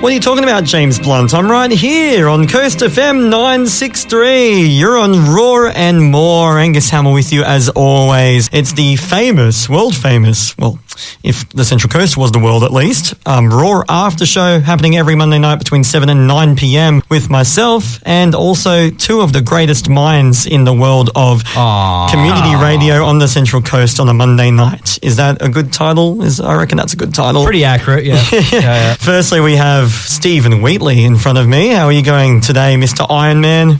What are you talking about, James Blunt? I'm right here on Coast FM 963. You're on Raw and More. Angus Hammer with you as always. It's the famous, world famous, well, if the Central Coast was the world at least, Raw After Show happening every Monday night between 7 and 9 p.m. with myself and also two of the greatest minds in the world of community radio on the Central Coast on a Monday night. Is that a good title? I reckon that's a good title. Pretty accurate, yeah. yeah. Firstly, we have Stephen Wheatley in front of me. How are you going today, Mr. Iron Man?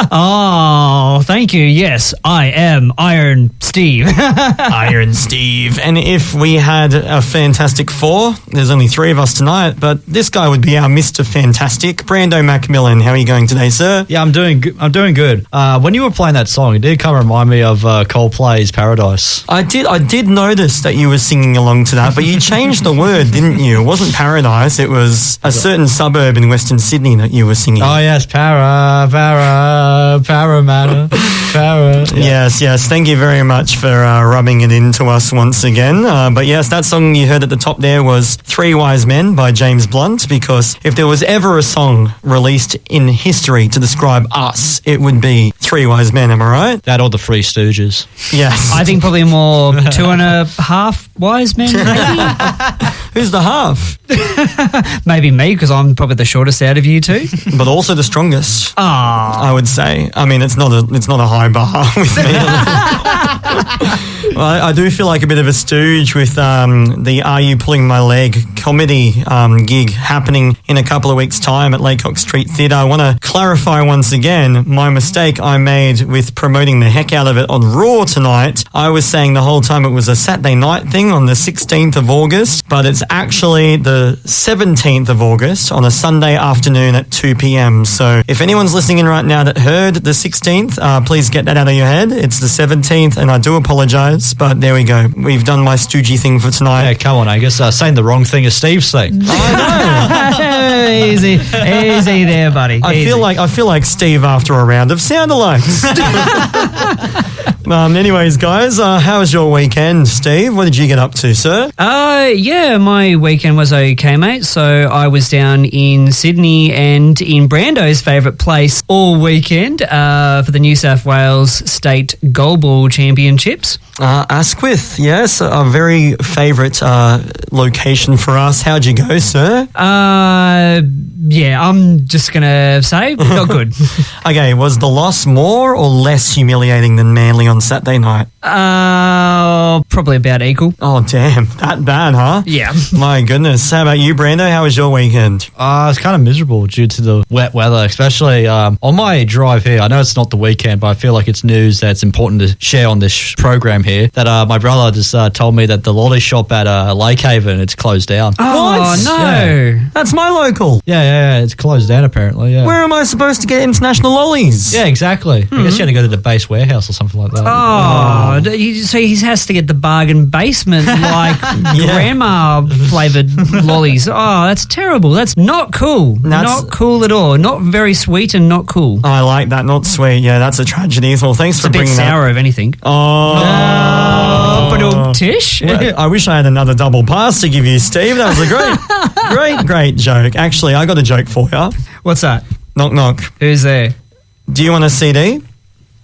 Oh, thank you. Yes, I am Iron Steve. Iron Steve. And if we had a Fantastic Four, there's only three of us tonight, but this guy would be our Mr. Fantastic. Brando Macmillan, how are you going today, sir? Yeah, I'm doing good. When you were playing that song, it did kind of remind me of Coldplay's Paradise. I did notice that you were singing along to that, but you changed the word, didn't you? It wasn't Paradise, it was a certain suburb in Western Sydney that you were singing. Oh, yes, Parramatta. Yeah. Yes. Thank you very much for rubbing it into us once again. But yes, that song you heard at the top there was Three Wise Men by James Blunt, because if there was ever a song released in history to describe us, it would be Three Wise Men, am I right? That or the Three Stooges. Yes. I think probably more 2.5 wise men, maybe. Who's the half? Maybe me, because I'm probably the shortest out of you two. But also the strongest. Ah, I would say. I mean, it's not a high bar with me. I do feel like a bit of a stooge with the Are You Pulling My Leg comedy gig happening in a couple of weeks' time at Laycock Street Theatre. I want to clarify once again my mistake I made with promoting the heck out of it on Raw tonight. I was saying the whole time it was a Saturday night thing on the 16th of August, but it's actually the 17th of August on a Sunday afternoon at 2 p.m. So if anyone's listening in right now that heard the 16th, please get that out of your head. It's the 17th, and I do apologise, but there we go. We've done my stoogey thing for tonight. Yeah, come on, Angus. Saying the wrong thing is Steve's thing. I know. Easy there, buddy. I feel like Steve after a round of sound-alikes. Anyways, guys, how was your weekend, Steve? What did you get up to, sir? Yeah, my weekend was okay, mate. So I was down in Sydney and in Brando's favourite place all weekend for the New South Wales State Goalball Championships. Asquith, yes, a very favourite location for us. How'd you go, sir? Yeah, I'm just going to say not good. Okay, was the loss more or less humiliating than Manly on Saturday night? Probably about equal. Oh, damn. That bad, huh? Yeah. My goodness. How about you, Brando? How was your weekend? It's kind of miserable due to the wet weather, especially on my drive here. I know it's not the weekend, but I feel like it's news that's important to share on this program here, that my brother just told me that the lolly shop at Lake Haven, it's closed down. Oh, What? no. Yeah. That's my local. Yeah, it's closed down apparently, yeah. Where am I supposed to get international lollies? Yeah, exactly. I guess you had to go to the base warehouse or something like that. Oh, so he has to get the bargain basement like grandma flavoured lollies. Oh, that's terrible. That's not cool. Not cool at all. Not very sweet and not cool. I like that. Not sweet. Yeah, that's a tragedy. Well, thanks for bringing that. It's a bit sour, if anything. But tish. I wish I had another double pass to give you, Steve. That was a great joke. Actually, I got a joke for you. What's that? Knock, knock. Who's there? Do you want a CD?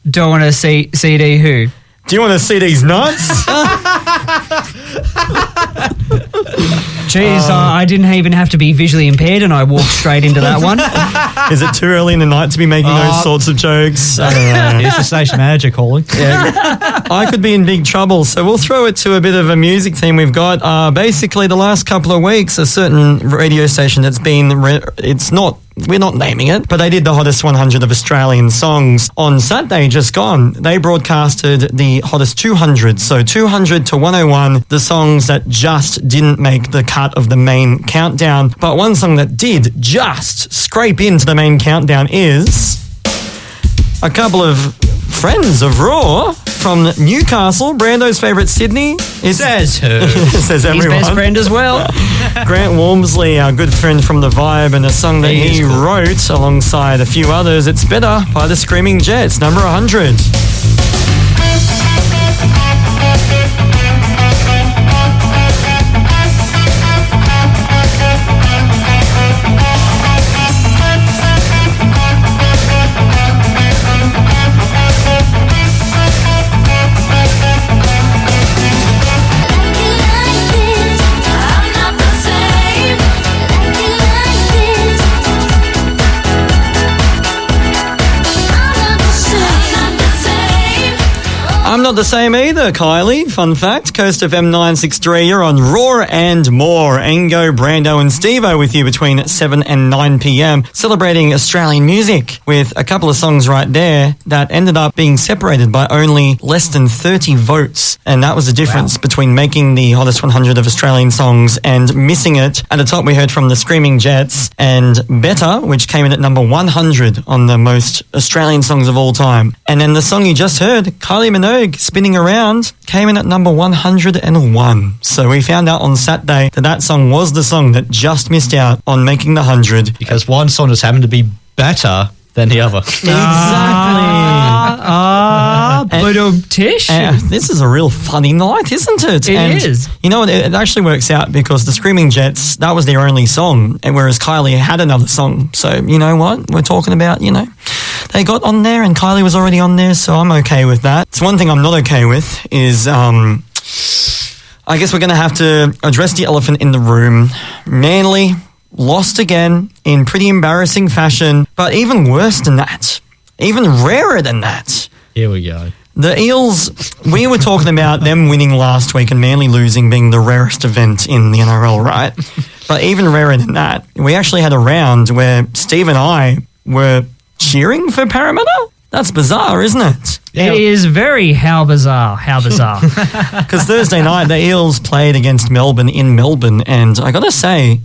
Don't want to see CD who? Do you want to see these nuts? Jeez, I didn't even have to be visually impaired and I walked straight into that one. Is it too early in the night to be making those sorts of jokes? I don't know. Here's the station manager calling. Yeah. I could be in big trouble, so we'll throw it to a bit of a music theme we've got. Basically, the last couple of weeks, a certain radio station that's been... We're not naming it, but they did the hottest 100 of Australian songs on Saturday just gone. They broadcasted the hottest 200, so 200 to 101, the songs that just didn't make the cut of the main countdown. But one song that did just scrape into the main countdown is a couple of friends of Raw from Newcastle, Brando's favourite Sydney. It says who? Says everyone. His best friend as well. Grant Walmsley, our good friend from The Vibe, and a song that he wrote alongside a few others. It's Better by the Screaming Jets, number 100. I'm not the same either, Kylie. Fun fact, Coast FM 963, you're on Raw and More. Engo, Brando and Stevo with you between 7 and 9 p.m. celebrating Australian music with a couple of songs right there that ended up being separated by only less than 30 votes. And that was the difference between making the hottest 100 of Australian songs and missing it. At the top, we heard from the Screaming Jets and Better, which came in at number 100 on the most Australian songs of all time. And then the song you just heard, Kylie Minogue, Spinning Around, came in at number 101. So we found out on Saturday that song was the song that just missed out on making the 100. Because one song just happened to be better than the other. But Tish. This is a real funny night, isn't it? It is. You know what? It actually works out because the Screaming Jets, that was their only song, and whereas Kylie had another song. So, you know what? We're talking about, they got on there and Kylie was already on there, so I'm okay with that. It's one thing I'm not okay with is, I guess we're going to have to address the elephant in the room. Manly lost again in pretty embarrassing fashion, but even worse than that, even rarer than that. Here we go. The Eels, we were talking about them winning last week and Manly losing being the rarest event in the NRL, right? But even rarer than that, we actually had a round where Steve and I were cheering for Parramatta. That's bizarre, isn't it? It is very how bizarre. Because Thursday night, the Eels played against Melbourne in Melbourne, and I got to say,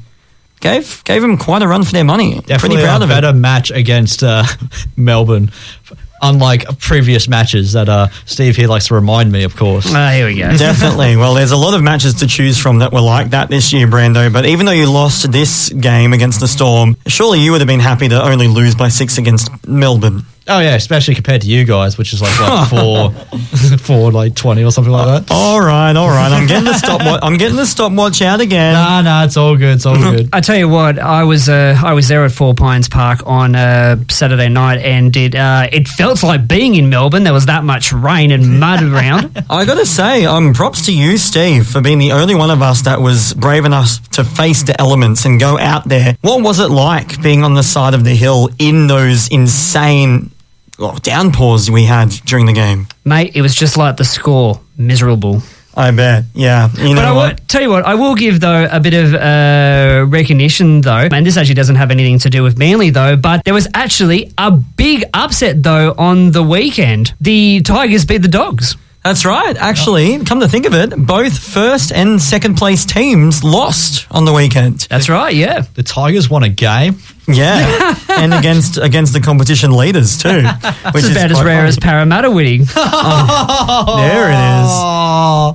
gave them quite a run for their money. Definitely pretty proud a of it. better match against Melbourne, unlike previous matches that Steve here likes to remind me, of course. Here we go. Definitely. Well, there's a lot of matches to choose from that were like that this year, Brando. But even though you lost this game against the Storm, surely you would have been happy to only lose by 6 against Melbourne. Oh yeah, especially compared to you guys, which is like 4 like 20 or something like that. All right. I'm getting the stopwatch out again. Nah, it's all good. It's all good. I tell you what, I was there at Four Pines Park on Saturday night, and it felt like being in Melbourne. There was that much rain and mud around. I got to say, props to you, Steve, for being the only one of us that was brave enough to face the elements and go out there. What was it like being on the side of the hill in those insane downpours we had during the game? Mate, it was just like the score. Miserable. I bet, yeah. Tell you what, I will give, though, a bit of recognition, though. And this actually doesn't have anything to do with Manly, though, but there was actually a big upset, though, on the weekend. The Tigers beat the Dogs. That's right. Actually, come to think of it, both first and second place teams lost on the weekend. That's right, yeah. The Tigers won a game. Yeah, and against the competition leaders too. Which It's about as rare as Parramatta winning. There it is.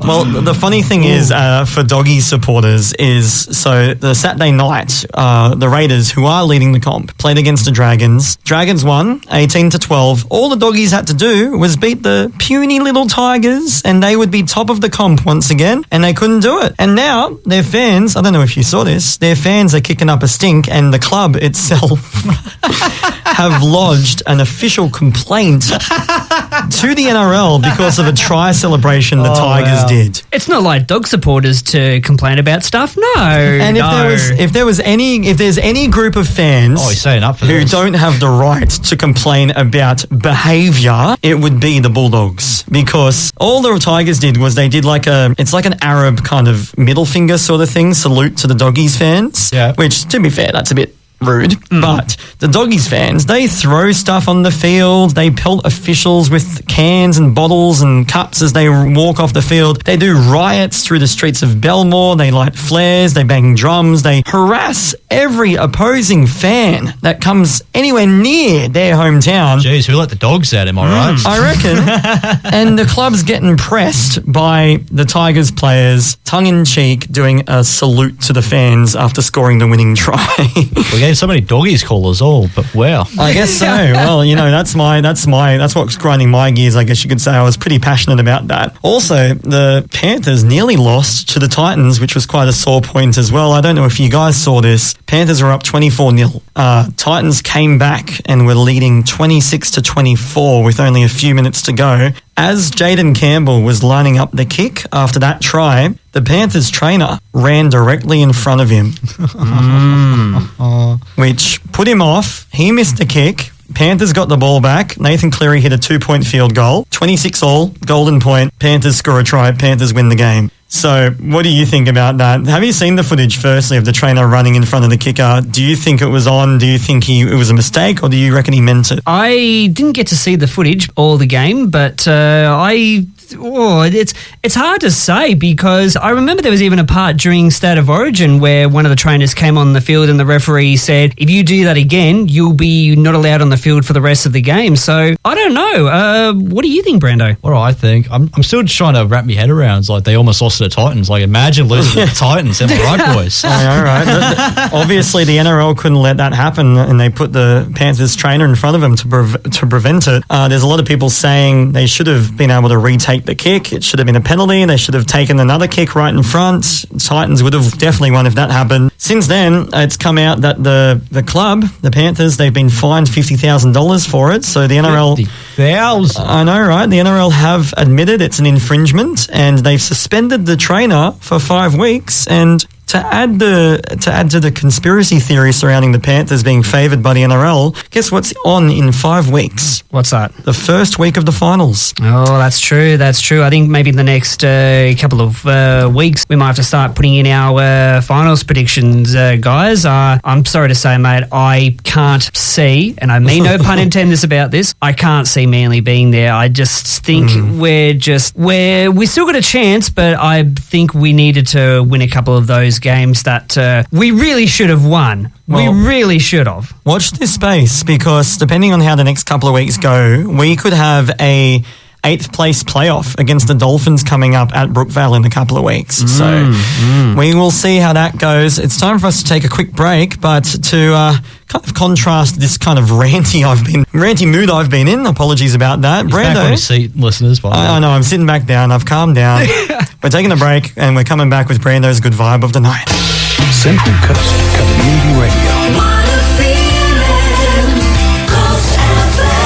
Well, the funny thing is, for Doggies supporters is, so the Saturday night, the Raiders, who are leading the comp, played against the Dragons. Dragons won 18-12. All the Doggies had to do was beat the puny little Tigers, and they would be top of the comp once again, and they couldn't do it. And now their fans, I don't know if you saw this, their fans are kicking up a stink, and the club itself have lodged an official complaint to the NRL because of a try celebration the Tigers did. It's not like dog supporters to complain about stuff. No. And if there's any group of fans he's saying up for who this. don't have the right to complain about behaviour, it would be the Bulldogs, because all the Tigers did was they did it's like an Arab kind of middle finger sort of thing, salute to the Doggies fans. Yeah. Which, to be fair, that's a bit rude, but the Doggies fans, they throw stuff on the field, they pelt officials with cans and bottles and cups as they walk off the field, they do riots through the streets of Belmore, they light flares, they bang drums, they harass every opposing fan that comes anywhere near their hometown. Jeez, who let the dogs out, am I right? I reckon. And the club's getting pressed by the Tigers players, tongue-in-cheek, doing a salute to the fans after scoring the winning try. We gave so many Doggies callers all, but wow. I guess so. Well, that's what's grinding my gears, I guess you could say. I was pretty passionate about that. Also, the Panthers nearly lost to the Titans, which was quite a sore point as well. I don't know if you guys saw this. Panthers were up 24-0. Titans came back and were leading 26-24 with only a few minutes to go. As Jaden Campbell was lining up the kick after that try, the Panthers trainer ran directly in front of him, which put him off. He missed the kick. Panthers got the ball back. Nathan Cleary hit a 2-point field goal. 26-all, golden point. Panthers score a try. Panthers win the game. So what do you think about that? Have you seen the footage, firstly, of the trainer running in front of the kicker? Do you think it was on? Do you think it was a mistake? Or do you reckon he meant it? I didn't get to see the footage or the game, but it's hard to say because I remember there was even a part during State of Origin where one of the trainers came on the field and the referee said, if you do that again, you'll be not allowed on the field for the rest of the game. So I don't know. What do you think, Brando? What do I think? I'm still trying to wrap my head around. It's like they almost lost to the Titans. Like imagine losing to the Titans. Am I right, boys? All right. Obviously, the NRL couldn't let that happen, and they put the Panthers trainer in front of them to prevent it. There's a lot of people saying they should have been able to retake the kick. It should have been a penalty. They should have taken another kick right in front. Titans would have definitely won if that happened. Since then, it's come out that the club, the Panthers, they've been fined $50,000 for it. So the NRL... 50,000. I know, right? The NRL have admitted it's an infringement, and they've suspended the trainer for 5 weeks. And to add to the conspiracy theory surrounding the Panthers being favoured by the NRL, guess what's on in 5 weeks? What's that? The first week of the finals. Oh, that's true. That's true. I think maybe in the next couple of weeks, we might have to start putting in our finals predictions, guys. I'm sorry to say, mate, I can't see, and I mean no pun intended about this, I can't see Manly being there. I just think we still got a chance, but I think we needed to win a couple of those games that we really should have won. We really should have. Watch this space, because depending on how the next couple of weeks go, we could have a 8th place playoff against the Dolphins coming up at Brookvale in a couple of weeks. So we will see how that goes. It's time for us to take a quick break, but to kind of contrast this kind of ranty mood I've been in, apologies about that. He's back on his seat, listeners. By the way. I know, I'm sitting back down. I've calmed down. We're taking a break, and we're coming back with Brando's Good Vibe of the Night. Central Coast Community Radio. What a feeling, Coast FM.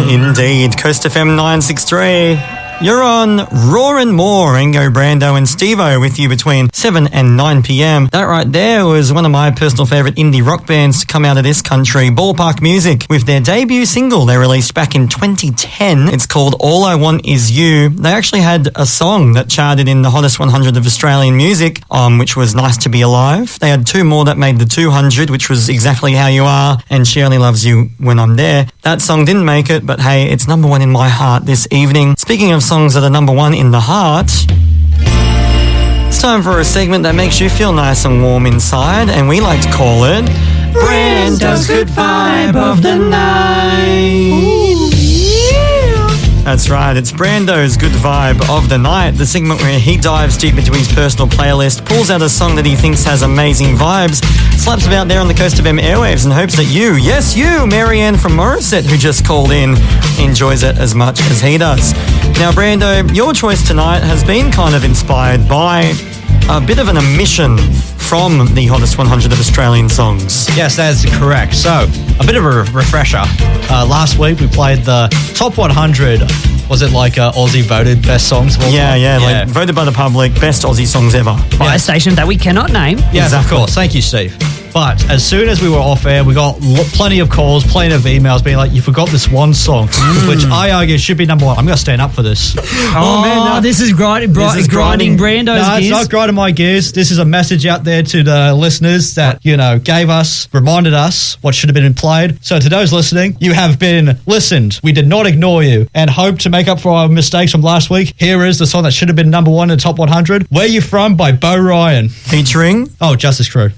Indeed. Coast FM 963. You're on Raw and More. Ringo, Brando and Steve-O with you between 7 and 9 p.m. That right there was one of my personal favourite indie rock bands to come out of this country, Ballpark Music, with their debut single they released back in 2010. It's called All I Want Is You. They actually had a song that charted in the hottest 100 of Australian music, which was Nice to Be Alive. They had 2 more that made the 200, which was Exactly How You Are and She Only Loves You When I'm There. That song didn't make it, but hey, it's number 1 in my heart this evening. Speaking of songs that are number 1 in the heart, it's time for a segment that makes you feel nice and warm inside, and we like to call it Brando's Good Vibe of the Night. That's right, it's Brando's Good Vibe of the Night, the segment where he dives deep into his personal playlist, pulls out a song that he thinks has amazing vibes, slaps about there on the Coast of M airwaves and hopes that you, yes you, Marianne from Morisset, who just called in, enjoys it as much as he does. Now, Brando, your choice tonight has been kind of inspired by a bit of an omission from the hottest 100 of Australian songs. Yes, that is correct. So, a bit of a refresher. Last week we played the top 100. Was it like Aussie voted best songs of all time? Yeah, like voted by the public, best Aussie songs ever. By a station that we cannot name. Yes, Exactly. of course. Thank you, Steve. But as soon as we were off air, we got plenty of calls, plenty of emails being like, you forgot this one song, which I argue should be number 1. I'm going to stand up for this. This is grinding Brando's No, it's gears. not grinding my gears. This is a message out there to the listeners that, reminded us what should have been played. So to those listening, you have been listened. We did not ignore you and hope to make up for our mistakes from last week. Here is the song that should have been number 1 in the top 100. Where You From by Bo Ryan. Featuring? Justice Crew.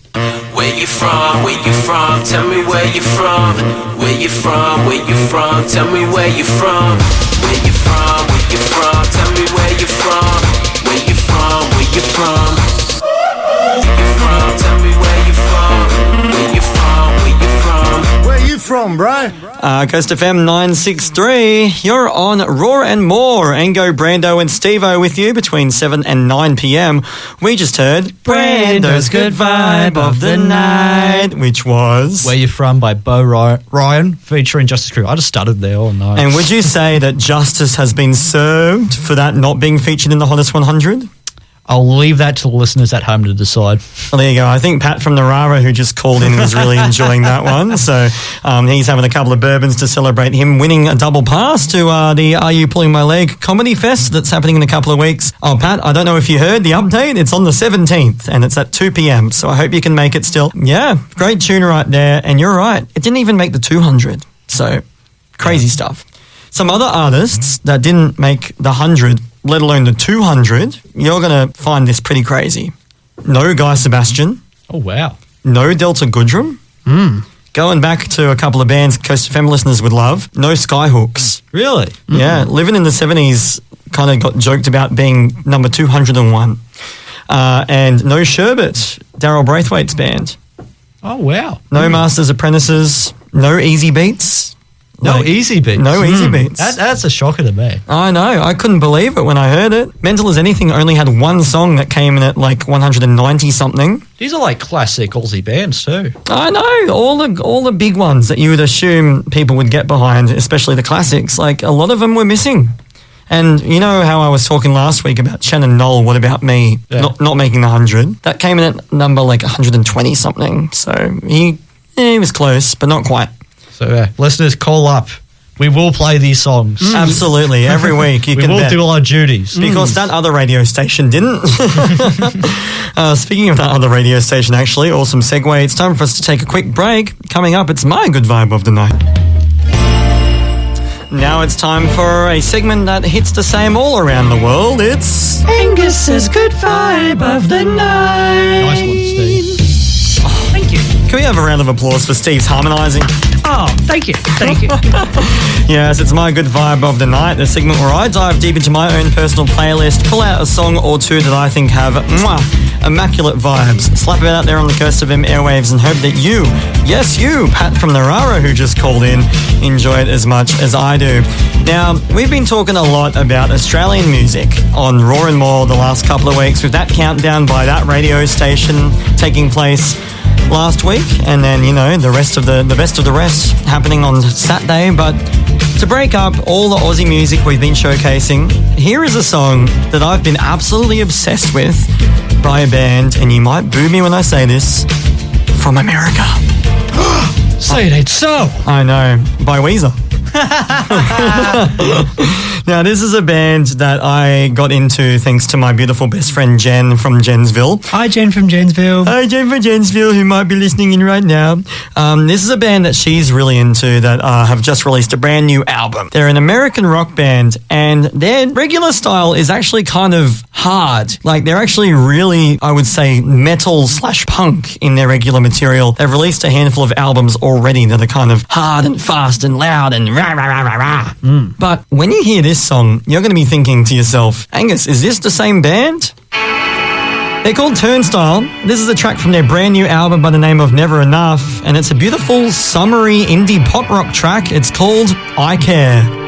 Where you from? Where you from? Tell me where you from. Where you from? Where you from? Tell me where you from. Where you from? Where you from? Tell me where you from. Where you from? Where you from? Where you from? Tell me where you from. Where you from? Where you from? Where you from? on, bro. Coast FM 963. You're on Raw and More. Ango, Brando, and Stevo with you between 7 and 9 p.m. We just heard Brando's Good Vibe of the Night, which was. Where You From by Bo Ryan featuring Justice Crew. I just stuttered there all night. And would you say that justice has been served for that not being featured in the Hottest 100? I'll leave that to the listeners at home to decide. Well, there you go. I think Pat from Narara, who just called in, was really enjoying that one. So he's having a couple of bourbons to celebrate him winning a double pass to the Are You Pulling My Leg Comedy Fest that's happening in a couple of weeks. Oh, Pat, I don't know if you heard the update. It's on the 17th and it's at 2 p.m. So I hope you can make it still. Yeah, great tune right there. And you're right. It didn't even make the 200. So crazy stuff. Some other artists that didn't make the 100, let alone the 200, you're going to find this pretty crazy. No Guy Sebastian. Oh, wow. No Delta Goodrum. Going back to a couple of bands Coast FM listeners would love. No Skyhooks. Really? Yeah, Living in the 70s kind of got joked about being number 201. And no Sherbet, Daryl Braithwaite's band. Oh, wow. No Masters Apprentices. No Easy Beats. No Easy Beats. No Easy Beats. That's a shocker to me. I know. I couldn't believe it when I heard it. Mental as Anything only had one song that came in at like 190 something. These are like classic Aussie bands too. I know. All the big ones that you would assume people would get behind, especially the classics, like a lot of them were missing. And you know how I was talking last week about Shannon Knoll, What About Me, not making the 100? That came in at number like 120 something. So he was close, but not quite. So listeners, call up. We will play these songs. Absolutely. Every week you we can will bet. do our duties. Because that other radio station didn't. Speaking of that other radio station, actually, awesome segue. It's time for us to take a quick break. Coming up, it's my good vibe of the night. Now it's time for a segment that hits the same all around the world. It's Angus's Good Vibe of the Night. Nice one, Steve. Thank you. Can we have a round of applause for Steve's harmonising? Oh, thank you. Thank you. Yes, it's my good vibe of the night, the segment where I dive deep into my own personal playlist, pull out a song or two that I think have immaculate vibes, slap it out there on the Coast of M airwaves and hope that you, yes you, Pat from Narara who just called in, enjoy it as much as I do. Now, we've been talking a lot about Australian music on Raw and More the last couple of weeks with that countdown by that radio station taking place last week, and then, you know, the rest of the best of the rest happening on Saturday. But to break up all the Aussie music we've been showcasing, here is a song that I've been absolutely obsessed with by a band, and you might boo me when I say this, from America. Say it ain't so. I know, by Weezer. Now, this is a band that I got into thanks to my beautiful best friend Jen from Jensville. Hi, Jen from Jensville. Hi, Jen from Jensville, who might be listening in right now. This is a band that she's really into that have just released a brand new album. They're an American rock band, and their regular style is actually kind of hard. Like, they're actually really, I would say, metal/punk in their regular material. They've released a handful of albums already that are kind of hard and fast and loud and rah, rah, rah, rah, rah. But when you hear this song, you're going to be thinking to yourself, Angus, is this the same band? They're called Turnstile. This is a track from their brand new album by the name of Never Enough, and it's a beautiful, summery indie pop rock track. It's called I Care.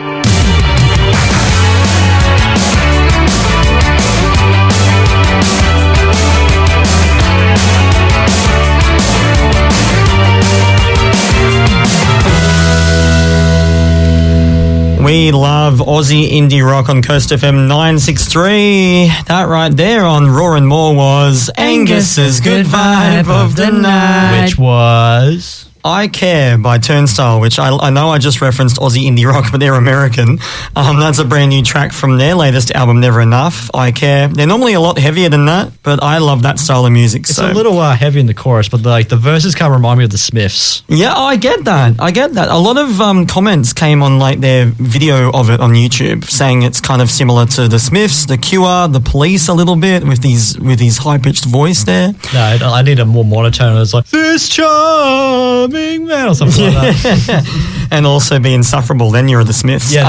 We love Aussie indie rock on Coast FM 963. That right there on Raw and More was Angus's Good Vibe of the Night. Which was... I Care by Turnstile, which I know I just referenced Aussie indie rock, but they're American. That's a brand new track from their latest album, Never Enough, I Care. They're normally a lot heavier than that, but I love that style of music. It's a little heavy in the chorus, but like the verses kind of remind me of the Smiths. Yeah, I get that. A lot of comments came on like their video of it on YouTube saying it's kind of similar to the Smiths, the Cure, the Police a little bit with his high-pitched voice there. No, I need a more monotone. It's like, this charming man or something like that. and also be insufferable. Then you're the Smiths. Yeah,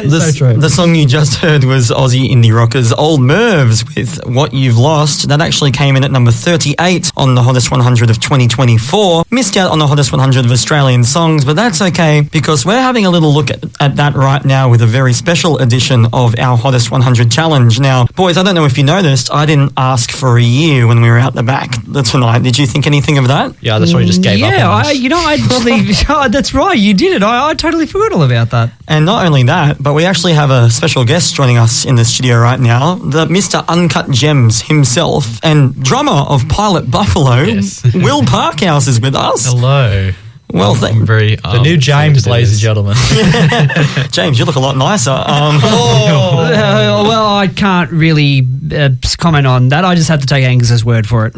The, so true. the song you just heard was Aussie indie rockers Old Mervs with What You've Lost. That actually came in at number 38 on the Hottest 100 of 2024. Missed out on the Hottest 100 of Australian songs, but that's okay because we're having a little look at that right now with a very special edition of our Hottest 100 challenge. Now, boys, I don't know if you noticed, I didn't ask for a year when we were out the back tonight. Did you think anything of that? Yeah, that's why you just gave up on us. I probably, that's right, you did it. I totally forgot all about that. And not only that, but we actually have a special guest joining us in the studio right now, the Mr. Uncut Gems himself and drummer of Pilot Buffalo, Yes. Will Parkhouse is with us. Hello. Well, I'm very The new James, ladies and gentlemen. James, you look a lot nicer. Well, I can't really comment on that. I just have to take Angus's word for it.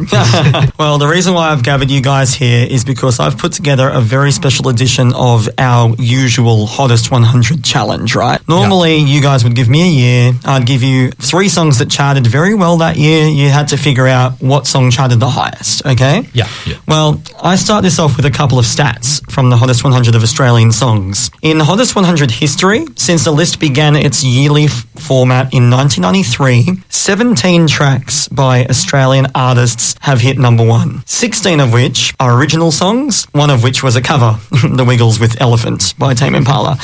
Well, the reason why I've gathered you guys here is because I've put together a very special edition of our usual Hottest 100 challenge, right? Normally, you guys would give me a year. I'd give you 3 songs that charted very well that year. You had to figure out what song charted the highest, okay? Yeah. Well, I start this off with a couple of stats from the Hottest 100 of Australian songs. In Hottest 100 history, since the list began its yearly format in 1993, 17 tracks by Australian artists have hit number 1, 16 of which are original songs, one of which was a cover, The Wiggles with Elephant by Tame Impala.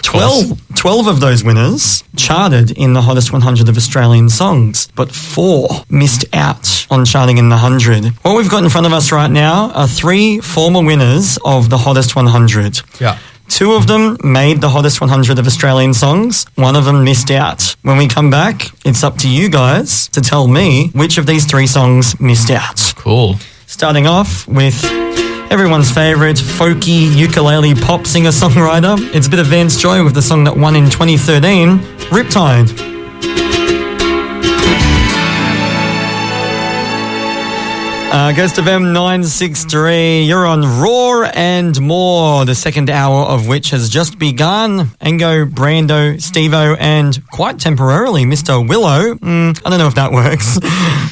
12 of those winners charted in the Hottest 100 of Australian songs, but 4 missed out on charting in the 100. What we've got in front of us right now are 3 former winners of the Hottest 100. Yeah. 2 of them made the Hottest 100 of Australian songs. 1 of them missed out. When we come back, it's up to you guys to tell me which of these 3 songs missed out. Cool. Starting off with everyone's favourite folky ukulele pop singer-songwriter. It's a bit of Vance Joy with the song that won in 2013, Riptide. Goes to Vem 963. You're on Raw and More, the second hour of which has just begun. Engo, Brando, Stevo, and quite temporarily, Mr. Willow. I don't know if that works.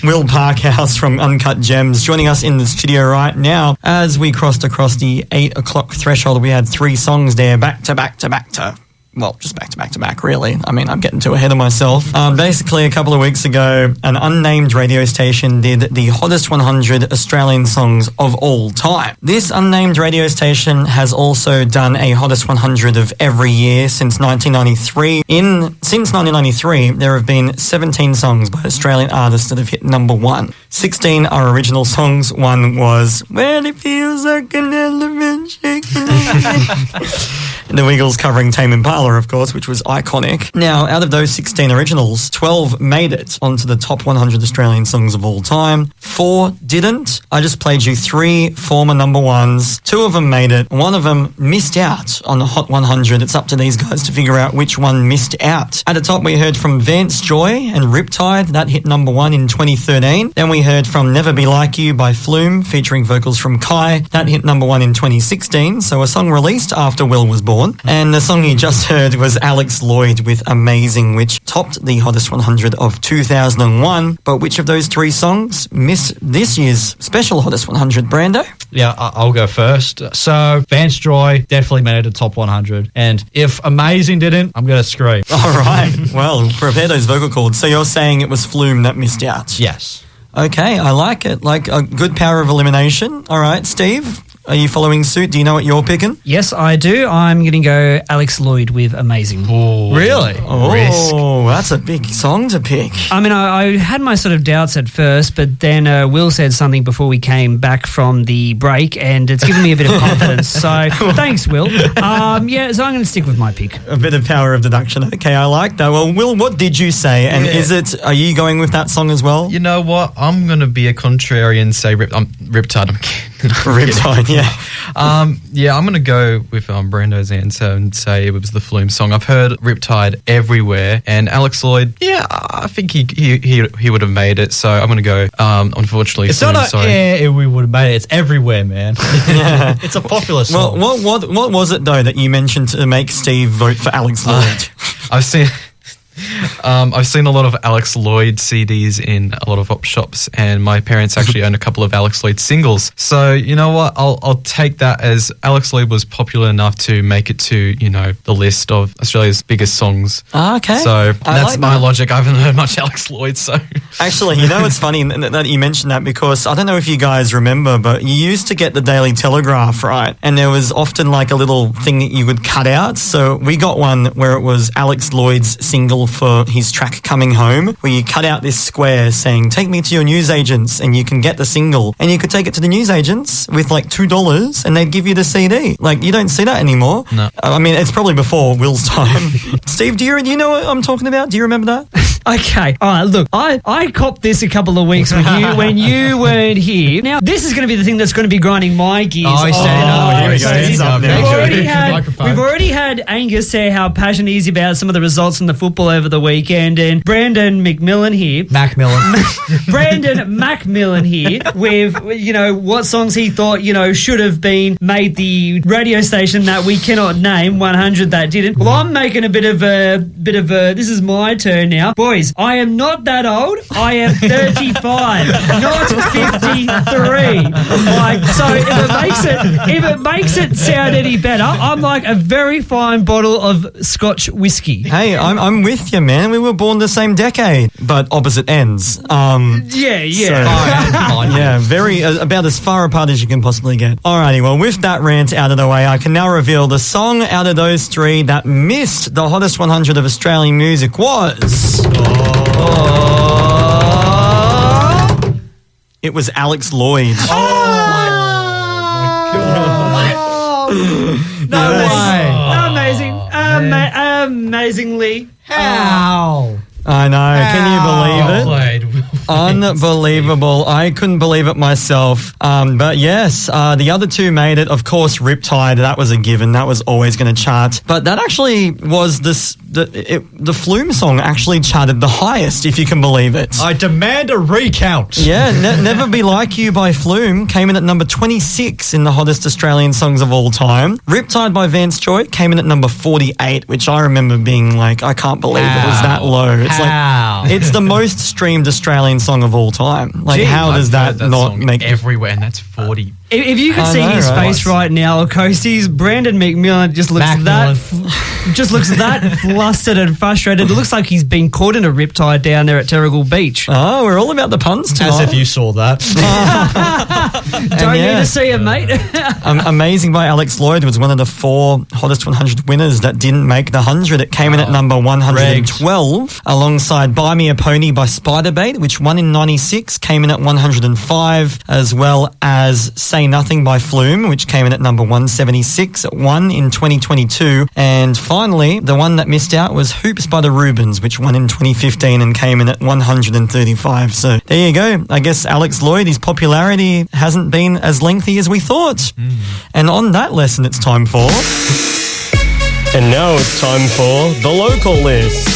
Will Parkhouse from Uncut Gems joining us in the studio right now. As we crossed across the 8 o'clock threshold, we had 3 songs there, back to back to back to. Well, just back to back to back, really. I mean, I'm getting too ahead of myself. Basically, a couple of weeks ago, an unnamed radio station did the Hottest 100 Australian songs of all time. This unnamed radio station has also done a Hottest 100 of every year since 1993. Since 1993, there have been 17 songs by Australian artists that have hit number 1. 16 are original songs. 1 was When It Feels Like an Elephant Shaking. The Wiggles covering Tame Impala, of course, which was iconic. Now, out of those 16 originals, 12 made it onto the top 100 Australian songs of all time. 4 didn't. I just played you 3 former number 1s. 2 of them made it. 1 of them missed out on the Hot 100. It's up to these guys to figure out which one missed out. At the top, we heard from Vance Joy and Riptide. That hit number 1 in 2013. Then we heard from Never Be Like You by Flume, featuring vocals from Kai. That hit number 1 in 2016, so a song released after Will was born. And the song you just heard was Alex Lloyd with Amazing, which topped the Hottest 100 of 2001. But which of those 3 songs missed this year's special Hottest 100, Brando? Yeah, I'll go first. So, Vance Joy definitely made it to top 100. And if Amazing didn't, I'm going to scream. All right. Well, prepare those vocal cords. So you're saying it was Flume that missed out? Yes. Okay, I like it. Like a good power of elimination. All right, Steve, are you following suit? Do you know what you're picking? Yes, I do. I'm going to go Alex Lloyd with Amazing. Really? Oh, that's a big song to pick. I mean, I had my sort of doubts at first, but then Will said something before we came back from the break, and it's given me a bit of confidence. So thanks, Will. Yeah, so I'm going to stick with my pick. A bit of power of deduction. Okay, I like that. Well, Will, what did you say? And are you going with that song as well? You know what? I'm going to be a contrarian and say Riptide. Riptide, yeah. Yeah, I'm going to go with Brando's answer and say it was the Flume song. I've heard Riptide everywhere, and Alex Lloyd, yeah, I think he would have made it, so I'm going to go, unfortunately, It's Flume, not we would have made it. It's everywhere, man. It's a popular song. Well, what was it, though, that you mentioned to make Steve vote for Alex Lloyd? I've seen... I've seen a lot of Alex Lloyd CDs in a lot of op shops, and my parents actually own a couple of Alex Lloyd singles. So you know what? I'll take that as Alex Lloyd was popular enough to make it to the list of Australia's biggest songs. Okay. So I that's like my that. logic. I haven't heard much Alex Lloyd, so Actually, it's funny that you mentioned that, because I don't know if you guys remember, but you used to get the Daily Telegraph, right? And there was often like a little thing that you would cut out. So we got one where it was Alex Lloyd's single for his track Coming Home, where you cut out this square saying, take me to your newsagents and you can get the single. And you could take it to the newsagents with like $2 and they'd give you the CD. Like, you don't see that anymore. No. I mean, it's probably before Will's time. Steve, do you know what I'm talking about? Do you remember that? Okay, all right. Look, I copped this a couple of weeks when you weren't here. Now, this is going to be the thing that's going to be grinding my gears. Oh, he's standing up. here we go. Hands up now. We've already had Angus say how passionate he is about some of the results from the football over the weekend, and Brandon McMillan here. Brandon Macmillan here with what songs he thought should have been made the radio station that we cannot name, 100 that didn't. Well, I'm making a bit of a this is my turn now. Boys, I am not that old. I am 35, not 53. Like, so if it makes it sound any better, I'm like a very fine bottle of Scotch whiskey. Hey, I'm with you, man. We were born the same decade, but opposite ends. Yeah. Yeah, very about as far apart as you can possibly get. Alrighty, well, with that rant out of the way, I can now reveal the song out of those three that missed the hottest 100 of Australian music was. It was Alex Lloyd. No way. Amazingly. How? I know. Can you believe it? Unbelievable. I couldn't believe it myself. But yes, the other two made it. Of course, Riptide, that was a given. That was always going to chart. But that actually was the Flume song actually charted the highest, if you can believe it. I demand a recount. Yeah, Never Be Like You by Flume came in at number 26 in the hottest Australian songs of all time. Riptide by Vance Joy came in at number 48, which I remember being like, I can't believe it was that low. It's like, it's the most streamed Australian song of all time. Like, how does that not song make everywhere? And that's 40. If you could see his face right now, Coasties, Brandon McMillan just looks that flustered and frustrated. It looks like he's been caught in a riptide down there at Terrigal Beach. Oh, we're all about the puns tonight. As if you saw that. Don't need to see it, mate. Amazing by Alex Lloyd was one of the 4 hottest 100 winners that didn't make the 100. It came in at number 112, alongside Buy Me a Pony by Spiderbait, which won in 96, came in at 105, as well as Say Nothing by Flume, which came in at number 176, won in 2022. And finally, the one that missed out was Hoops by the Rubens, which won in 2015 and came in at 135. So there you go. I guess Alex Lloyd, his popularity hasn't been as lengthy as we thought. And on that lesson, it's time for... And now it's time for the local list.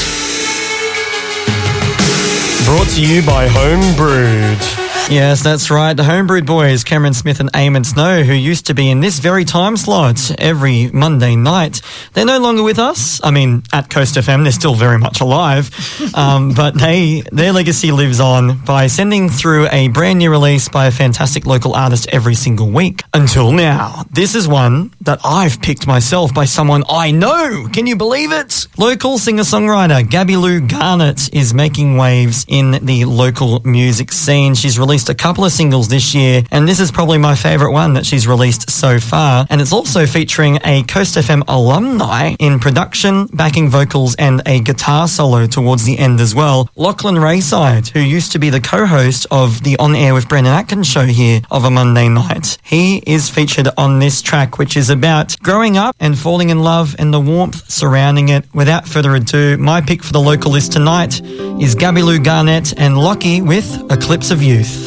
Brought to you by Homebrewed. Yes, that's right. The Homebrewed boys, Cameron Smith and Eamon Snow, who used to be in this very time slot every Monday night. They're no longer with us. I mean, at Coast FM, they're still very much alive. But their legacy lives on by sending through a brand new release by a fantastic local artist every single week. Until now. This is one that I've picked myself by someone I know. Can you believe it? Local singer-songwriter Gabby Lou Garnett is making waves in the local music scene. She's released a couple of singles this year, and this is probably my favourite one that she's released so far. And it's also featuring a Coast FM alumni in production, backing vocals, and a guitar solo towards the end as well. Lachlan Rayside, who used to be the co-host of the On Air with Brendan Atkins show here of a Monday night. He is featured on this track, which is about growing up and falling in love and the warmth surrounding it. Without further ado, my pick for the local list tonight is Gabby Lou Garnett and Lockie with Eclipse of Youth.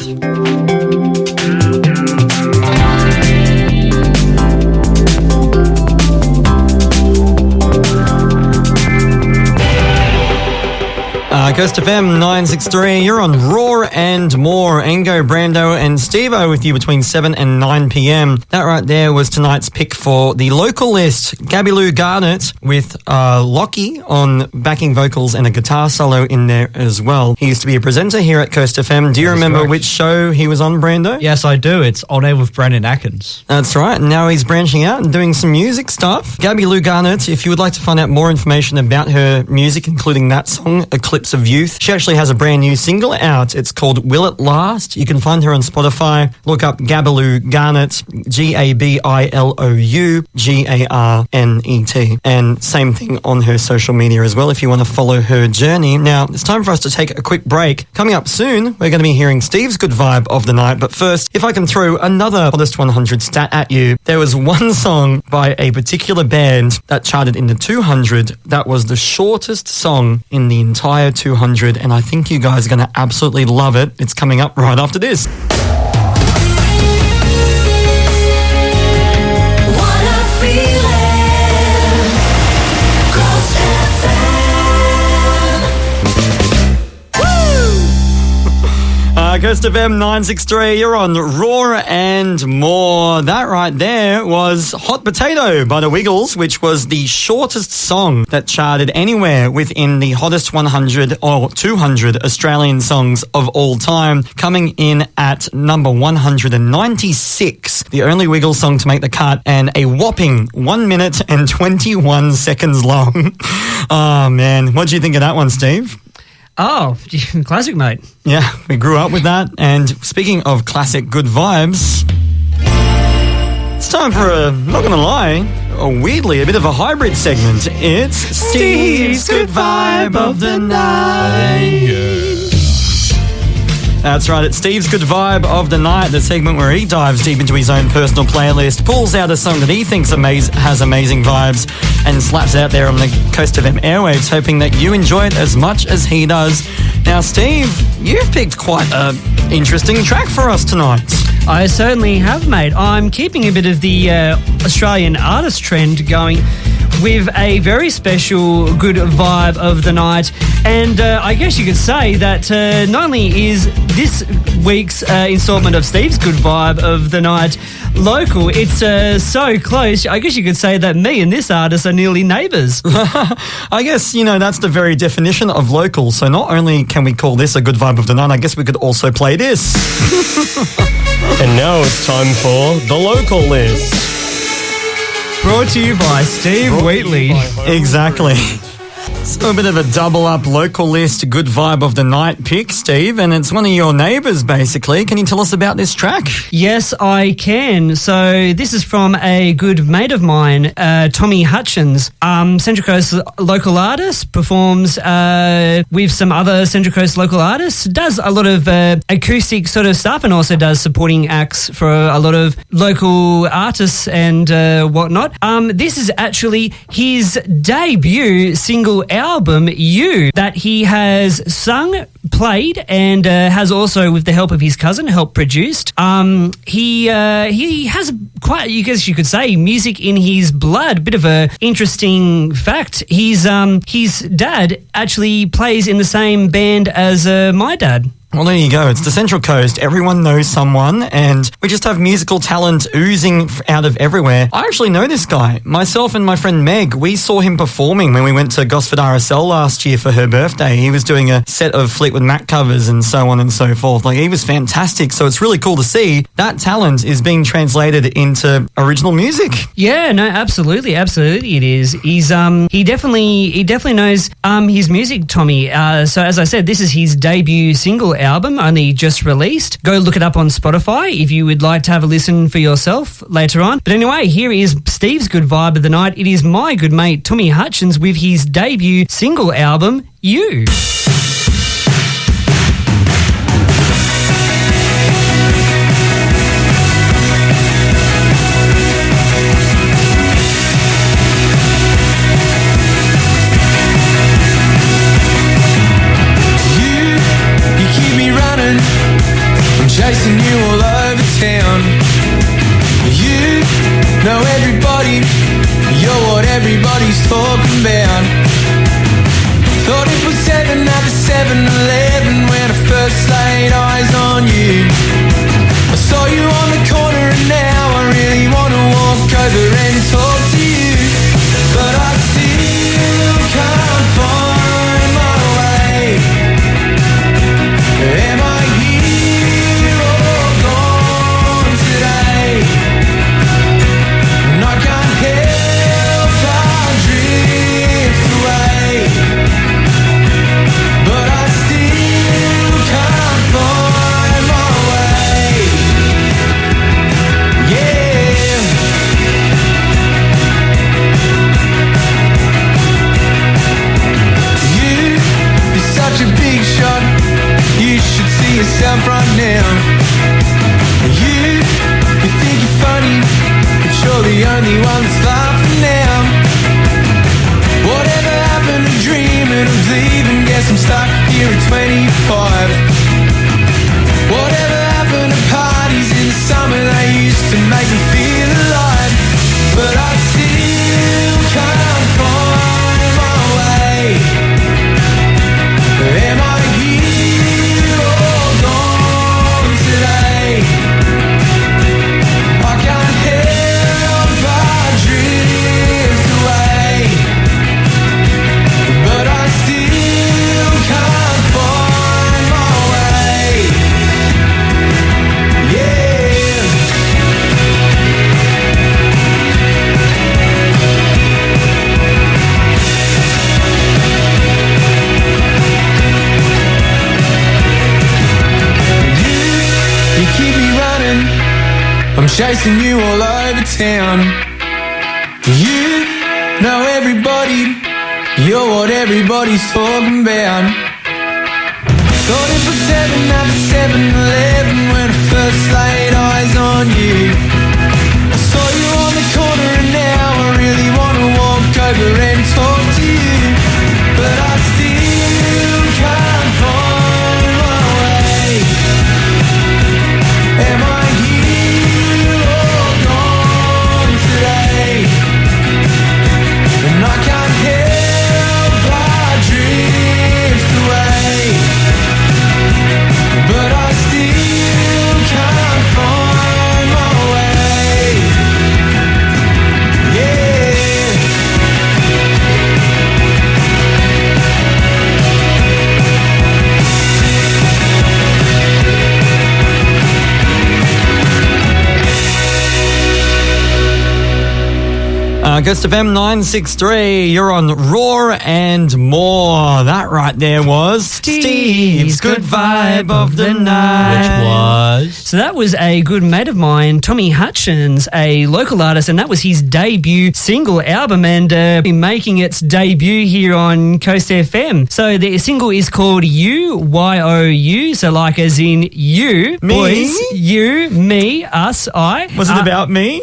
Coast FM 963. You're on Raw and More. Engo, Brando and Steve-O with you between 7 and 9 p.m. That right there was tonight's pick for the local list. Gabby Lou Garnett with Lockie on backing vocals and a guitar solo in there as well. He used to be a presenter here at Coast FM. Do you remember correct. which show he was on, Brando? Yes, I do. It's On Air with Brandon Atkins. That's right. And now he's branching out and doing some music stuff. Gabby Lou Garnett, if you would like to find out more information about her music, including that song, Eclipse of Youth, she actually has a brand new single out. It's called Will It Last? You can find her on Spotify. Look up Gabilou Garnett, Gabilou Garnet. And same thing on her social media as well if you want to follow her journey. Now, it's time for us to take a quick break. Coming up soon, we're going to be hearing Steve's good vibe of the night. But first, if I can throw another Hottest 100 stat at you, there was one song by a particular band that charted in the 200 that was the shortest song in the entire 200, and I think you guys are going to absolutely love it. It's coming up right after this. What a feeling. Coast Coast FM 963, you're on Raw and More. That right there was Hot Potato by the Wiggles, which was the shortest song that charted anywhere within the hottest 100 or 200 Australian songs of all time, coming in at number 196. The only Wiggles song to make the cut, and a whopping 1 minute and 21 seconds long. Oh, man. What do you think of that one, Steve? Oh, classic, mate. Yeah, we grew up with that. And speaking of classic good vibes, it's time for not gonna lie, weirdly, a bit of a hybrid segment. It's Steve's Good Vibe of the Night. That's right, it's Steve's Good Vibe of the Night, the segment where he dives deep into his own personal playlist, pulls out a song that he thinks has amazing vibes, and slaps it out there on the Coast FM airwaves, hoping that you enjoy it as much as he does. Now, Steve, you've picked quite an interesting track for us tonight. I certainly have, mate. I'm keeping a bit of the Australian artist trend going with a very special good vibe of the night. And I guess you could say that not only is this week's installment of Steve's Good Vibe of the Night local, it's so close. I guess you could say that me and this artist are nearly neighbours. I guess, that's the very definition of local. So not only can we call this a good vibe of the night, I guess we could also play this. And now it's time for the local list. Brought to you by Steve Wheatley. Exactly. So a bit of a double up local list, good vibe of the night pick, Steve, and it's one of your neighbours, basically. Can you tell us about this track? Yes, I can. So this is from a good mate of mine, Tommy Hutchins. Central Coast local artist, performs with some other Central Coast local artists, does a lot of acoustic sort of stuff, and also does supporting acts for a lot of local artists and whatnot. This is actually his debut single album, You, that he has sung, played, and has also, with the help of his cousin, helped produced. He has quite, I guess you could say, music in his blood. Bit of a interesting fact. His dad actually plays in the same band as my dad. Well, there you go. It's the Central Coast. Everyone knows someone, and we just have musical talent oozing out of everywhere. I actually know this guy. Myself and my friend Meg, we saw him performing when we went to Gosford RSL last year for her birthday. He was doing a set of Fleetwood Mac covers and so on and so forth. Like, he was fantastic. So it's really cool to see that talent is being translated into original music. Yeah, no, absolutely it is. He definitely knows his music, Tommy. So as I said, this is his debut single album, only just released. Go look it up on Spotify if you would like to have a listen for yourself later on. But anyway, here is Steve's Good Vibe of the Night. It is my good mate Tommy Hutchins with his debut single album, You. Chasing you all over town. You know everybody, you're what everybody's talking about. Thought it was heaven at the 7-Eleven when I first laid eyes on you. I saw you on the corner and now I really want to walk over and talk to you. But I still can't find my way. Am I here or gone today? And I can't help but drift away. But I still can't find my way. Yeah. You're such a big shot. You should see yourself right now. You think you're funny, but you're the only one that's laughing now. Whatever happened to dreaming of leaving? Guess I'm stuck here at 25. Whatever happened to parties in the summer? They used to make me feel alive. But I still can't find my way. Am I here or gone today? I can't help but drift away. But I still can't find my way. Yeah. You keep me running. I'm chasing you all over town. You know everybody. You're what everybody's talking about. Thought it was heaven at the 7-Eleven when I first laid eyes on you. I saw you on the corner and now I really want to walk over and talk to you. But I still can't find my way. Am I here or gone today? And I can't help but drift away. But I still can't find my way. Yeah. Ghost FM 963, you're on Roar and More. That right there was Steve's Good Vibe of the Night. Which was? So that was a good mate of mine, Tommy Hutchins, a local artist, and that was his debut single album and making its debut here on Coast FM. So the single is called You, Y-O-U, so like as in you, Me? boys, you, me, us, I. Was it about me?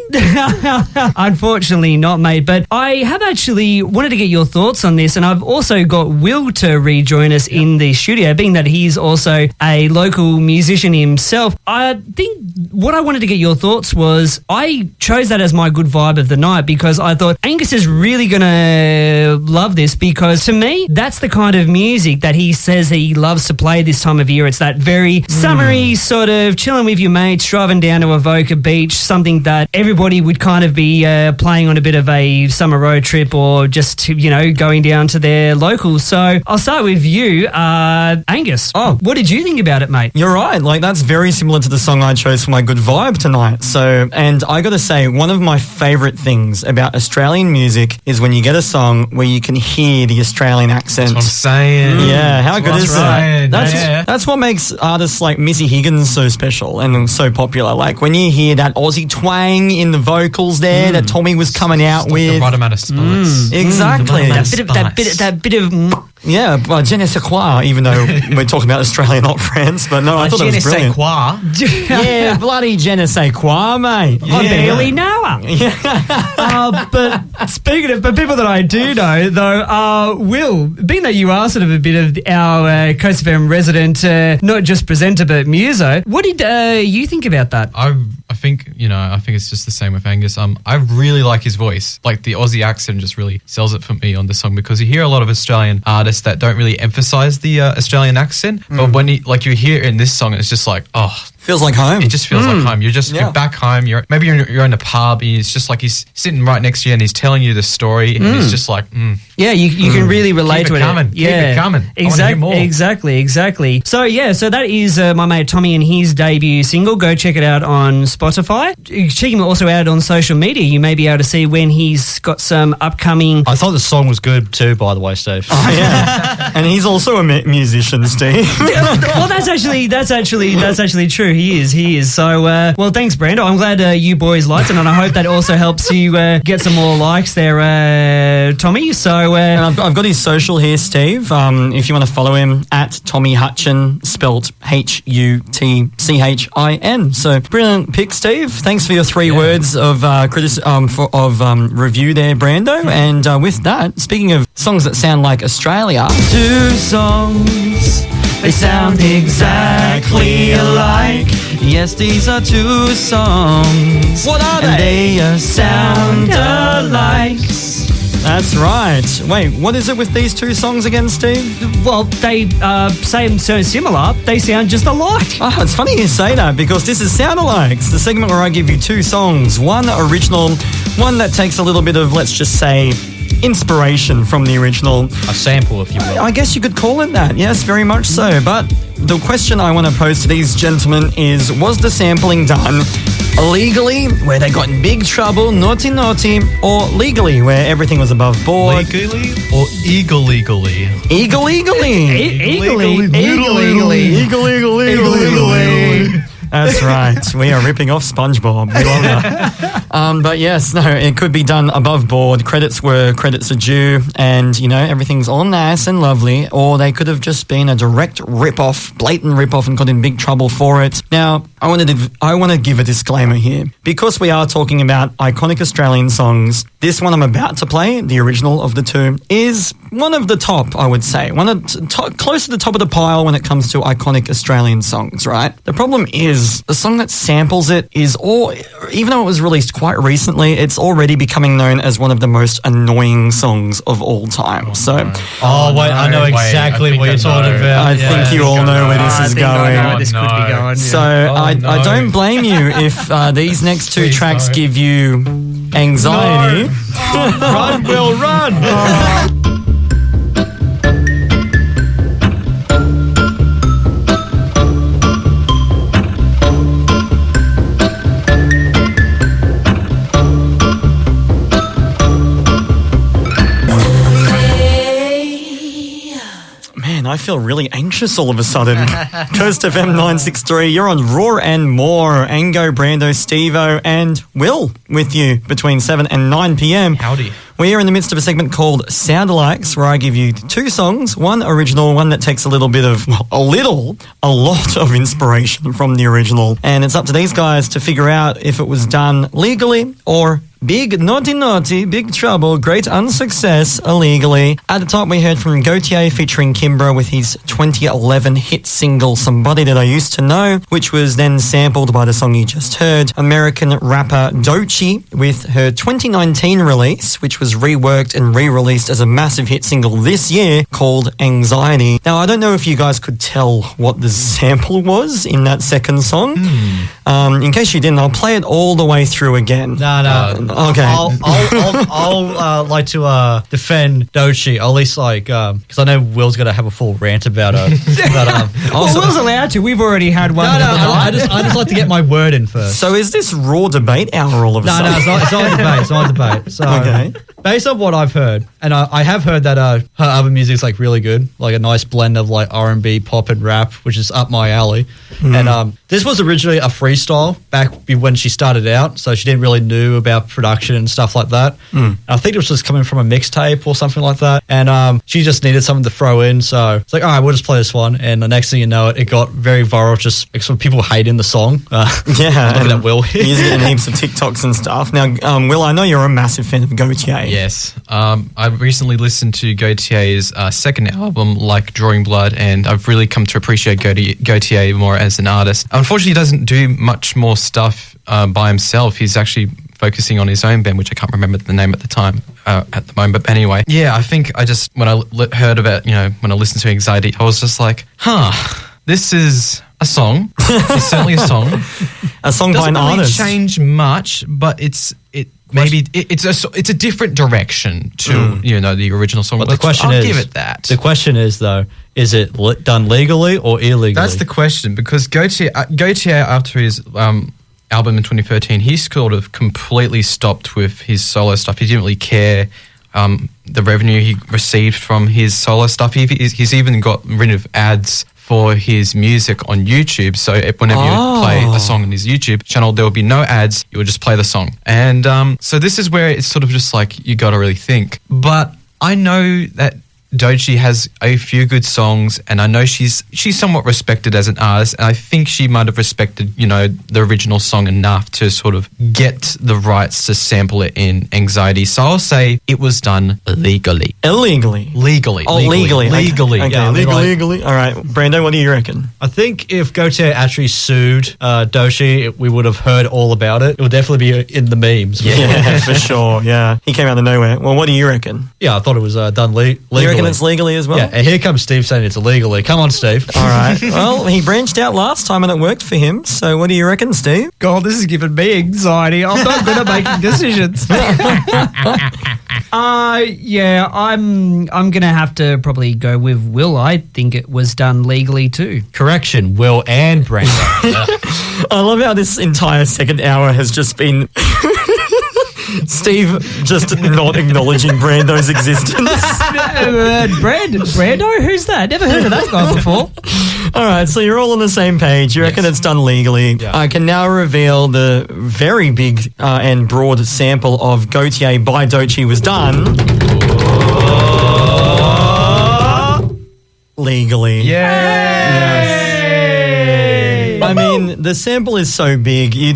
Unfortunately not, mate, but I have actually wanted to get your thoughts on this, and I've also got Will to rejoin us in the studio, being that he's also a local musician himself. I think what I wanted to get your thoughts was I chose that as my good vibe of the night because I thought Angus is really going to love this because to me, that's the kind of music that he says he loves to play this time of year. It's that very summery sort of chilling with your mates, driving down to Avoca Beach, something that everybody would kind of be playing on a bit of a summer road trip or just, you know, going down to their locals. So I'll start with you, Angus. Oh. What did you think about it, mate? You're right. Like, that's very similar to the song I chose for my good vibe tonight. So, and I got to say, one of my favorite things about Australian music is when you get a song where you can hear the Australian accent. That's what I'm saying. Yeah, how good is that? right. That's what makes artists like Missy Higgins so special and so popular. Like when you hear that Aussie twang in the vocals there that Tommy was coming out Like with. the right amount of spice. Exactly. That bit of Yeah, well, je ne sais quoi, even though we're talking about Australia, not France. But no, I thought it was brilliant. Yeah, bloody je ne sais quoi, mate. I barely know her. But speaking of, but people that I do know, though, Will, being that you are sort of a bit of our Coast FM resident, not just presenter, but muso, what did you think about that? I think it's just the same with Angus. I really like his voice. Like the Aussie accent just really sells it for me on the song, because you hear a lot of Australian artists that don't really emphasize the Australian accent, but when you hear it in this song, it's just like, feels like home. It just feels like home. You're back home. You're in a pub. It's just like he's sitting right next to you and he's telling you the story, and it's just like, yeah, you can really relate to it. Coming. Yeah, keep it coming. Exactly. So that is my mate Tommy and his debut single. Go check it out on Spotify. Check him also out on social media. You may be able to see when he's got some upcoming. I thought the song was good too, by the way, Steve. Oh, yeah. And he's also a musician, Steve. Well, that's actually true. He is. So, well, thanks, Brando. I'm glad you boys liked it, and I hope that also helps you get some more likes there, Tommy. So, and I've got his social here, Steve. If you want to follow him, at Tommy Hutchin, spelt Hutchin. So, brilliant pick, Steve. Thanks for your 3 words of review there, Brando. And with that, speaking of songs that sound like Australia, 2 songs. They sound exactly alike. Yes, these are 2 songs. What are they? And they sound alike. That's right. Wait, what is it with these 2 songs again, Steve? Well, they sound so similar, they sound just alike. Oh, it's funny you say that, because this is Sound Alikes, the segment where I give you 2 songs, one original, one that takes a little bit of, let's just say, inspiration from the original. A sample, if you will. I guess you could call it that. Yes, very much so. But the question I want to pose to these gentlemen is, was the sampling done illegally, where they got in big trouble, naughty, or legally, where everything was above board? Legally or eagle-legally? Eagle-legally. That's right. We are ripping off SpongeBob. We love that. But yes, no, it could be done above board. Credits are due, and, everything's all nice and lovely. Or they could have just been a direct rip-off, blatant rip-off, and got in big trouble for it. Now, I want to give a disclaimer here. Because we are talking about iconic Australian songs, this one I'm about to play, the original of the 2, is one of the top, I would say. Close to the top of the pile when it comes to iconic Australian songs, right? The problem is, the song that samples it is even though it was released quite recently, it's already becoming known as one of the most annoying songs of all time. I know exactly what you're talking about. I think you all know where this is going. I know where this could be going. So I don't blame you if these next 2 tracks give you anxiety. Run, Will, run! I feel really anxious all of a sudden. Coast FM 963, you're on Raw and More. Ango, Brando, Stevo, and Will with you between 7 and 9 p.m. Howdy. We are in the midst of a segment called Sound Alikes, where I give you 2 songs, one original, one that takes a lot of inspiration from the original. And it's up to these guys to figure out if it was done legally or big naughty, big trouble, great unsuccess illegally. At the top, we heard from Gautier featuring Kimbra with his 2011 hit single, Somebody That I Used to Know, which was then sampled by the song you just heard. American rapper Doechii with her 2019 release, which was reworked and re-released as a massive hit single this year called Anxiety. Now, I don't know if you guys could tell what the sample was in that second song. In case you didn't, I'll play it all the way through again. No. Okay. I'll like to defend Doechii, at least because I know Will's going to have a full rant about her. Will's allowed to. We've already had one. I just like to get my word in first. So is this raw debate hour all of a sudden? No, it's not a debate. It's not a debate. So, okay. Based on what I've heard, and I have heard that her other music's like really good, like a nice blend of like R&B, pop, and rap, which is up my alley. And this was originally a freestyle back when she started out, so she didn't really know about production and stuff like that. And I think it was just coming from a mixtape or something like that, and she just needed something to throw in, so it's like, all right, we'll just play this one. And the next thing you know, it got very viral, just some people hating the song. Yeah, looking at Will here. He's getting heaps of TikToks and stuff. Now, Will, I know you're a massive fan of Gautier. Yes. I recently listened to Gautier's second album, Like Drawing Blood, and I've really come to appreciate Gautier more as an artist. unfortunately, he doesn't do much more stuff by himself. He's actually focusing on his own band, which I can't remember the name at the time, at the moment. But anyway, yeah, I think I just, when I heard about, when I listened to Anxiety, I was just like, this is a song. It's certainly a song. A song by an Doesn't really artist. change much, but it's a different direction to the original song. But the question I'll is, give it that. The question is though, is it done legally or illegally? That's the question, because Gautier after his album in 2013, he sort of completely stopped with his solo stuff. He didn't really care the revenue he received from his solo stuff. He's even got rid of ads for his music on YouTube. So whenever you play a song on his YouTube channel, there will be no ads. You will just play the song. And so this is where it's sort of just like, you got to really think. But I know that Doechii has a few good songs, and I know she's somewhat respected as an artist, and I think she might have respected, the original song enough to sort of get the rights to sample it in Anxiety. So I'll say it was done legally. Illegally? Legally. Oh, legally. Legally. Okay, Yeah, legally. All right. Brando, what do you reckon? I think if Gautier actually sued Doechii, we would have heard all about it. It would definitely be in the memes. Yeah, for sure. Yeah. He came out of nowhere. Well, what do you reckon? Yeah, I thought it was done legally. You reckon it's legally as well? Yeah, and here comes Steve saying it's illegally. Come on, Steve. All right. Well, he branched out last time and it worked for him. So what do you reckon, Steve? God, this is giving me anxiety. I'm not good at making decisions. Yeah, I'm gonna have to probably go with Will. I think it was done legally too. Correction, Will and Brandon. I love how this entire second hour has just been Steve just not acknowledging Brando's existence. Brando? Who's that? Never heard of that guy before. All right, so you're all on the same page. You reckon it's done legally. Yeah. I can now reveal the very big and broad sample of Gautier by Doechii was done. Legally. I mean, the sample is so big, it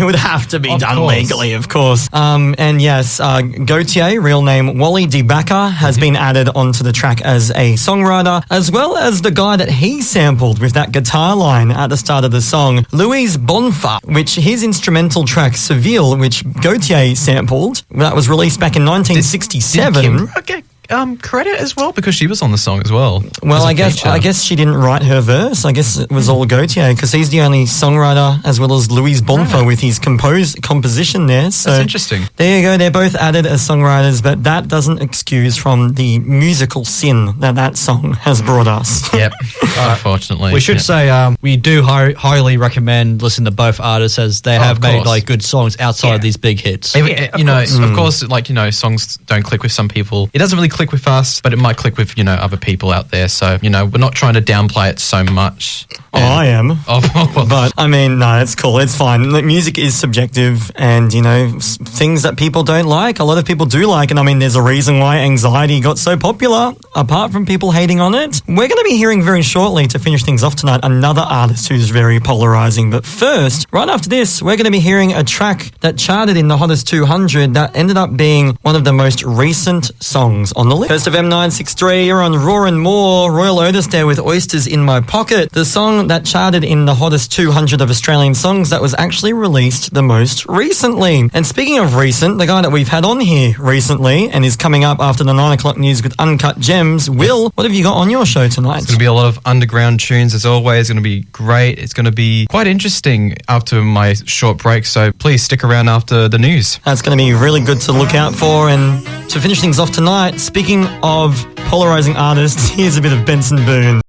would have to be done legally, of course. And yes, Gautier, real name Wally De Backer, has been added onto the track as a songwriter, as well as the guy that he sampled with that guitar line at the start of the song, Louise Bonfa, which his instrumental track Seville, which Gautier sampled, that was released back in 1967. Did Kim get credit as well, because she was on the song as well? Well, I guess she didn't write her verse. I guess it was all Gautier, because he's the only songwriter, as well as Louise Bonfa with his composition there. So That's interesting. There you go. They're both added as songwriters, but that doesn't excuse from the musical sin that song has brought us. Yep. Unfortunately, We should say we do highly recommend listening to both artists, as they have made course. like good songs outside of these big hits. Of course, songs don't click with some people. It doesn't really click with us, but it might click with other people out there. So we're not trying to downplay it so much. I am. Well, But, I mean, no, it's cool. It's fine. Like, music is subjective and, things that people don't like, a lot of people do like. And, I mean, there's a reason why Anxiety got so popular, apart from people hating on it. We're going to be hearing very shortly, to finish things off tonight, another artist who's very polarizing. But first, right after this, we're going to be hearing a track that charted in the Hottest 200 that ended up being one of the most recent songs on the list. First of M963, you're on Raw and More. Royal Otis there with Oysters in My Pocket. The song that charted in the Hottest 200 of Australian songs that was actually released the most recently. And speaking of recent, the guy that we've had on here recently and is coming up after the 9 o'clock news with Uncut Gems, Will, what have you got on your show tonight? It's going to be a lot of underground tunes as always. It's going to be great. It's going to be quite interesting after my short break. So please stick around after the news. That's going to be really good to look out for. And to finish things off tonight, speaking of polarizing artists, here's a bit of Benson Boone.